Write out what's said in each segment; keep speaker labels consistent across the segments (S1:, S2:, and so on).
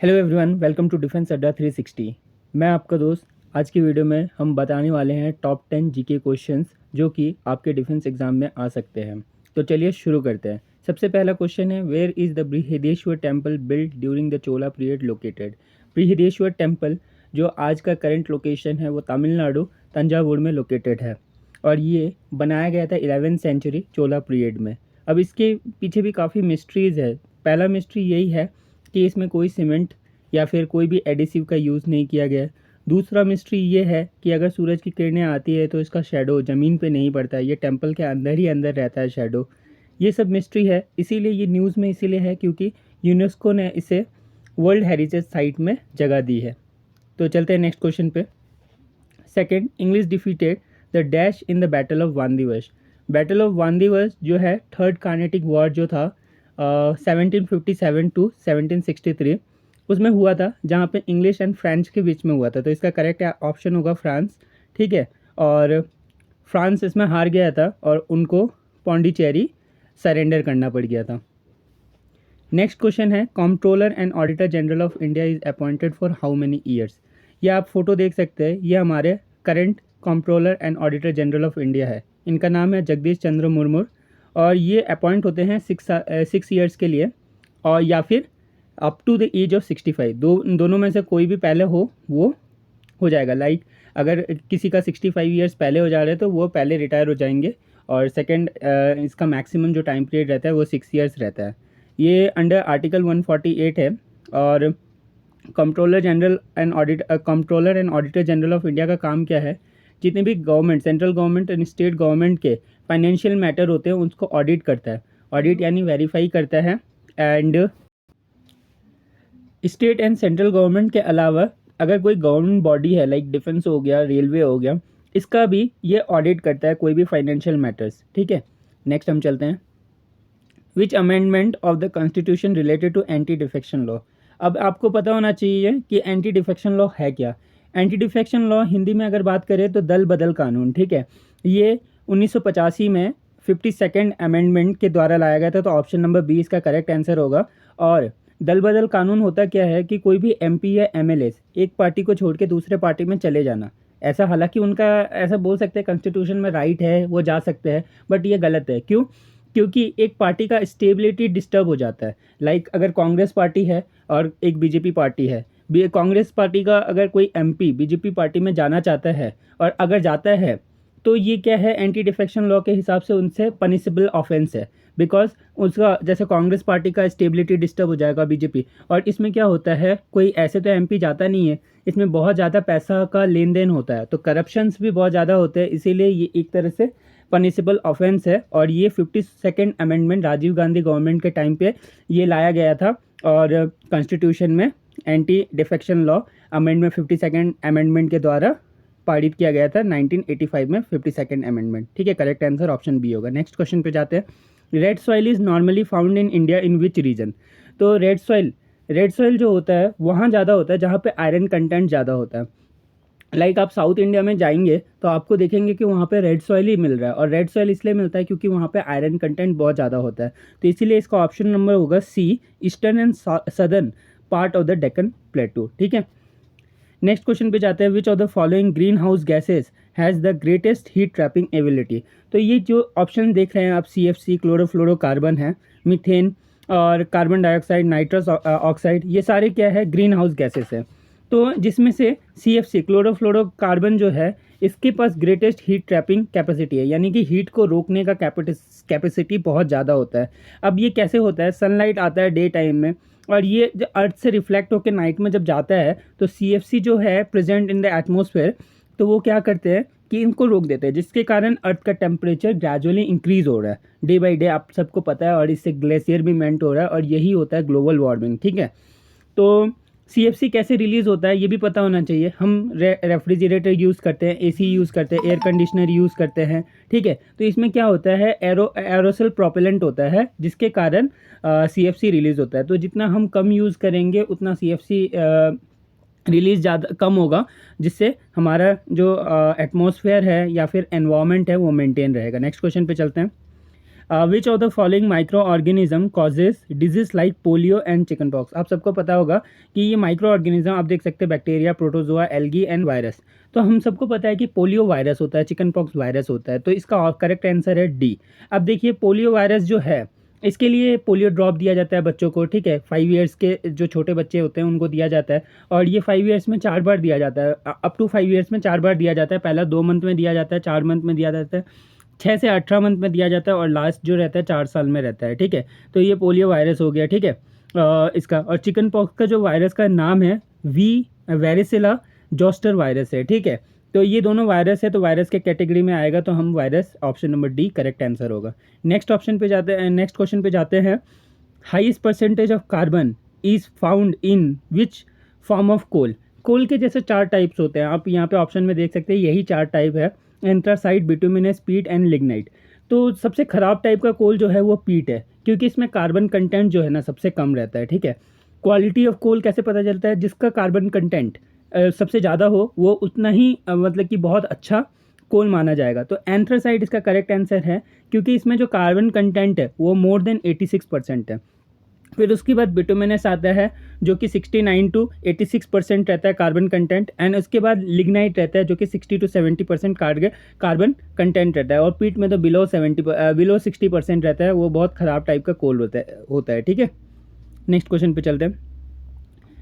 S1: Hello everyone, welcome to Defence Adda 360। मैं आपका दोस्त। आज की वीडियो में हम बताने वाले हैं टॉप 10 जीके क्वेश्चंस जो कि आपके डिफेंस एग्जाम में आ सकते हैं। तो चलिए शुरू करते हैं। सबसे पहला क्वेश्चन है, where is the Brihadeshwara temple built during the Chola period located. Brihadeshwara temple जो आज का करंट लोकेशन है वो तमिलनाडु तंजावुर में लोकेटेड है और ये बनाया गया था 11वीं सेंचुरी चोला पीरियड में। अब इसके पीछे भी काफ़ी मिस्ट्रीज़ है। पहला मिस्ट्री यही है कि इसमें कोई सीमेंट या फिर कोई भी एडिसिव का यूज़ नहीं किया गया है। दूसरा मिस्ट्री ये है कि अगर सूरज की किरणें आती है तो इसका शेडो ज़मीन पे नहीं पड़ता है, ये टेम्पल के अंदर ही अंदर रहता है शेडो। ये सब मिस्ट्री है, इसीलिए ये न्यूज़ में इसीलिए है क्योंकि यूनेस्को ने इसे वर्ल्ड हेरिटेज साइट में जगह दी है। तो चलते हैं नेक्स्ट क्वेश्चन पे। Second, English defeated the dash in the battle of Wandiwash. Battle of Wandiwash जो है थर्ड कार्नेटिक वॉर जो था 1757 टू 1763 उसमें हुआ था, जहाँ पे इंग्लिश एंड फ्रेंच के बीच में हुआ था। तो इसका करेक्ट ऑप्शन होगा फ्रांस। ठीक है, और फ्रांस इसमें हार गया था और उनको पौंडीचेरी सरेंडर करना पड़ गया था। नेक्स्ट क्वेश्चन है, controller and auditor general of India is appointed for how many years. ये आप फोटो देख सकते हैं, ये हमारे current controller and auditor general of India है। इनका नाम है जगदीश चंद्र मुर्मू और ये अपॉइंट होते हैं 6 ईयर्स के लिए और या फिर up to the age of 65। दोनों में से कोई भी पहले वो हो जाएगा। लाइक अगर किसी का 65 ईयर्स पहले हो जा रहे हैं तो वो पहले रिटायर हो जाएंगे और सेकंड इसका मैक्सिमम जो टाइम पीरियड रहता है वो 6 ईयर्स रहता है। ये अंडर आर्टिकल 148 है और controller and auditor general of India का काम क्या है, जितने भी government, central government and state government के फाइनेंशियल मैटर होते हैं उसको ऑडिट करता है। ऑडिट यानी वेरीफाई करता है। And state and central government के अलावा अगर कोई गवर्नमेंट बॉडी है लाइक डिफेंस हो गया, रेलवे हो गया, इसका भी ये ऑडिट करता है कोई भी फाइनेंशियल मैटर्स। ठीक है, नेक्स्ट हम चलते हैं। Which amendment of the constitution related to anti defection law. अब आपको पता होना चाहिए कि एंटी डिफेक्शन लॉ है क्या। एंटी डिफेक्शन लॉ हिंदी में अगर बात करें तो दल बदल कानून। ठीक है, ये 1985 में 52nd अमेंडमेंट के द्वारा लाया गया था। तो ऑप्शन नंबर बी इसका करेक्ट आंसर होगा। और दल बदल कानून होता क्या है कि कोई भी एमपी या एमएलए एक पार्टी को छोड़ के दूसरे पार्टी में चले जाना। ऐसा हालांकि उनका ऐसा बोल सकते हैं कॉन्स्टिट्यूशन में राइट है, वो जा सकते हैं, बट ये गलत है। क्यों? क्योंकि एक पार्टी का स्टेबिलिटी डिस्टर्ब हो जाता है। लाइक अगर कांग्रेस पार्टी है और एक बीजेपी पार्टी है, कांग्रेस पार्टी का अगर कोई एमपी बीजेपी पार्टी में जाना चाहता है और अगर जाता है तो ये क्या है, एंटी डिफेक्शन लॉ के हिसाब से उनसे पनिशेबल ऑफेंस है। बिकॉज उसका जैसे कांग्रेस पार्टी का स्टेबिलिटी डिस्टर्ब हो जाएगा बीजेपी। और इसमें क्या होता है, कोई ऐसे तो एमपी जाता नहीं है, इसमें बहुत ज़्यादा पैसा का लेन देन होता है, तो करप्शंस भी बहुत ज़्यादा होते हैं, इसीलिए ये एक तरह से पनिशेबल ऑफेंस है। और ये 52nd amendment Rajiv Gandhi government के टाइम पे ये लाया गया था और कॉन्स्टिट्यूशन में anti defection law amendment 52nd amendment के द्वारा पारित किया गया था 1985 में 52nd अमेंडमेंट। ठीक है, करेक्ट आंसर ऑप्शन बी होगा। नेक्स्ट क्वेश्चन पे जाते हैं। Red soil is normally found in India in which region. तो रेड सॉइल जो होता है वहाँ ज़्यादा होता है जहाँ पे आयरन कंटेंट ज़्यादा होता है। लाइक आप साउथ इंडिया में जाएंगे तो आपको देखेंगे कि वहाँ पे रेड सॉइल ही मिल रहा है और रेड सॉइल इसलिए मिलता है क्योंकि वहाँ पे आयरन कंटेंट बहुत ज़्यादा होता है। तो इसीलिए इसका ऑप्शन नंबर होगा C, eastern and southern part of the Deccan plateau. ठीक है, नेक्स्ट क्वेश्चन पे जाते हैं। Which of the following greenhouse gases has the greatest heat trapping ability. तो ये जो ऑप्शन देख रहे हैं आप, CFC क्लोरोफ्लोरोकार्बन है, मीथेन और कार्बन डाइऑक्साइड, नाइट्रस ऑक्साइड, ये सारे क्या है, ग्रीन हाउस गैसेस है। तो जिसमें से CFC क्लोरोफ्लोरोकार्बन जो है इसके पास ग्रेटेस्ट हीट ट्रैपिंग कैपेसिटी है, यानी कि हीट को रोकने का कैपेसिटी बहुत ज़्यादा होता है। अब ये कैसे होता है, सनलाइट आता है डे टाइम में और ये जो अर्थ से रिफ्लेक्ट होकर नाइट में जब जाता है तो CFC जो है प्रेजेंट इन द एटमॉस्फेयर, तो वो क्या करते हैं कि इनको रोक देते हैं, जिसके कारण अर्थ का टेम्परेचर ग्रेजुअली इंक्रीज हो रहा है डे बाई डे, आप सबको पता है, और इससे ग्लेशियर भी मेल्ट हो रहा है और यही होता है ग्लोबल वार्मिंग। ठीक है, तो CFC कैसे रिलीज़ होता है ये भी पता होना चाहिए। हम रेफ्रिजरेटर यूज़ करते हैं, AC यूज़ करते हैं, एयर कंडीशनर यूज़ करते हैं। ठीक है, तो इसमें क्या होता है, एरोसल प्रोपेलेंट होता है जिसके कारण CFC रिलीज़ होता है। तो जितना हम कम यूज़ करेंगे उतना CFC रिलीज़ ज़्यादा कम होगा, जिससे हमारा जो एटमॉस्फेयर है या फिर एनवायरनमेंट है वो मेंटेन रहेगा। नेक्स्ट क्वेश्चन पे चलते हैं। Which of the following micro organism causes disease like polio and chicken pox. आप सबको पता होगा कि ये माइक्रो ऑर्गेनिज्म आप देख सकते हैं bacteria, protozoa, algae and virus. तो हम सबको पता है कि पोलियो वायरस होता है, चिकन पॉक्स वायरस होता है, तो इसका करेक्ट आंसर है डी। अब देखिए पोलियो वायरस जो है इसके लिए पोलियो ड्रॉप दिया जाता है बच्चों को, ठीक है। 5 ईयर्स के जो छोटे बच्चे होते हैं उनको दिया जाता है, और ये 5 ईयर्स में 4 बार दिया जाता है, अप टू 5 ईयर्स में 4 बार दिया जाता है। पहला 2 मंथ में दिया जाता है, 4 मंथ में दिया जाता है, 6 से 18 मंथ में दिया जाता है, और लास्ट जो रहता है 4 साल में रहता है, ठीक है। तो ये पोलियो वायरस हो गया, ठीक है। इसका और चिकन पॉक्स का जो वायरस का नाम है वेरिसेला जोस्टर वायरस है, ठीक है। तो ये दोनों वायरस है, तो वायरस के कैटेगरी में आएगा, तो हम virus option number D correct answer होगा। नेक्स्ट ऑप्शन पे जाते हैं, नेक्स्ट क्वेश्चन पे जाते हैं। Highest percentage of carbon is found in which form of coal. Coal के जैसे 4 टाइप्स होते हैं, आप यहाँ पे ऑप्शन में देख सकते हैं, यही 4 टाइप है, एंथ्रासाइट, बिटुमिनस, पीट एंड लिग्नाइट। तो सबसे ख़राब टाइप का कोल जो है वो पीट है, क्योंकि इसमें कार्बन कंटेंट जो है ना सबसे कम रहता है, ठीक है। क्वालिटी ऑफ कोल कैसे पता चलता है? जिसका कार्बन कंटेंट सबसे ज़्यादा हो वो उतना ही मतलब कि बहुत अच्छा कोल माना जाएगा। तो एंथ्रासाइट इसका करेक्ट आंसर है, क्योंकि इसमें जो कार्बन कंटेंट है वो मोर देन 86% है। फिर उसके बाद बिटुमिनस आता है जो कि 69 to 86% रहता है कार्बन कंटेंट, एंड उसके बाद लिग्नाइट रहता है जो कि 60 to 70% कार्बन कंटेंट रहता है, और पीट में तो बिलो 60% रहता है। वो बहुत ख़राब टाइप का कोल होता है, ठीक है। नेक्स्ट क्वेश्चन पे चलते हैं।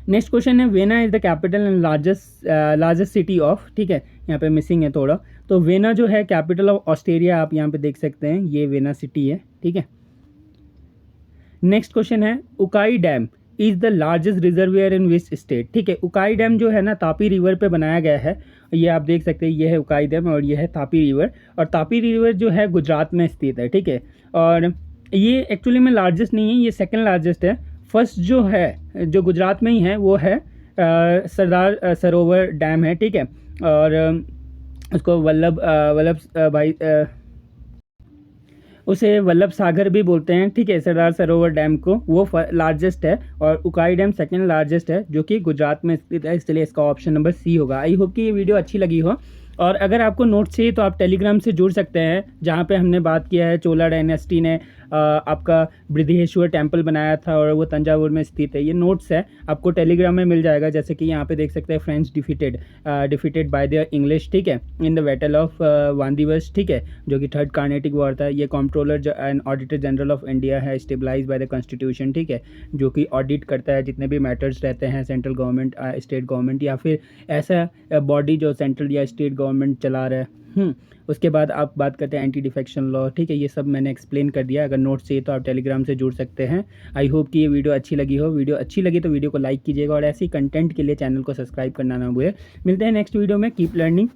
S1: नेक्स्ट क्वेश्चन है, vena is the capital and largest city of, ठीक है। यहाँ पे मिसिंग है थोड़ा, तो वेना जो है कैपिटल ऑफ ऑस्ट्रेलिया, आप यहाँ पे देख सकते हैं, ये वेना सिटी है, ठीक है। नेक्स्ट क्वेश्चन है, Ukai dam is the largest reservoir in which state, ठीक है। उकाई डैम जो है ना तापी रिवर पे बनाया गया है, ये आप देख सकते हैं, ये है उकाई डैम और ये है तापी रिवर, और तापी रिवर जो है गुजरात में स्थित है, ठीक है। और ये एक्चुअली में लार्जेस्ट नहीं है, ये सेकेंड लार्जेस्ट है। फर्स्ट जो है जो गुजरात में ही है वो है सरदार सरोवर डैम है, ठीक है। और उसको उसे वल्लभ सागर भी बोलते हैं, ठीक है। सरदार सरोवर डैम को, वो लार्जेस्ट है, और उकाई डैम सेकंड लार्जेस्ट है जो कि गुजरात में स्थित है, इसलिए इसका ऑप्शन नंबर सी होगा। आई होप कि ये वीडियो अच्छी लगी हो, और अगर आपको नोट्स चाहिए तो आप टेलीग्राम से जुड़ सकते हैं, जहाँ पे हमने बात किया है चोला डायनेस्टी ने आपका बृहदेश्वर टेम्पल बनाया था, और वो तंजावुर में स्थित है। ये नोट्स है, आपको टेलीग्राम में मिल जाएगा। जैसे कि यहाँ पे देख सकते हैं, French defeated by the English, ठीक है, इन द बैटल ऑफ वांदीवश, ठीक है, जो कि 3rd कार्नेटिक वॉर था। ये controller and auditor general of India है, स्टेबलाइज बाय द कॉन्स्टिट्यूशन, ठीक है, जो कि ऑडिट करता है जितने भी मैटर्स रहते हैं सेंट्रल गवर्नमेंट, स्टेट गवर्नमेंट, या फिर ऐसा बॉडी जो सेंट्रल या स्टेट गवर्नमेंट चला रहा है। उसके बाद आप बात करते हैं एंटी डिफेक्शन लॉ, ठीक है। ये सब मैंने एक्सप्लेन कर दिया। अगर नोट्स चाहिए तो आप टेलीग्राम से जुड़ सकते हैं। आई होप कि ये वीडियो अच्छी लगी हो। वीडियो अच्छी लगी तो वीडियो को लाइक कीजिएगा, और ऐसी कंटेंट के लिए चैनल को सब्सक्राइब करना ना भूलें। मिलते हैं नेक्स्ट वीडियो में। Keep learning.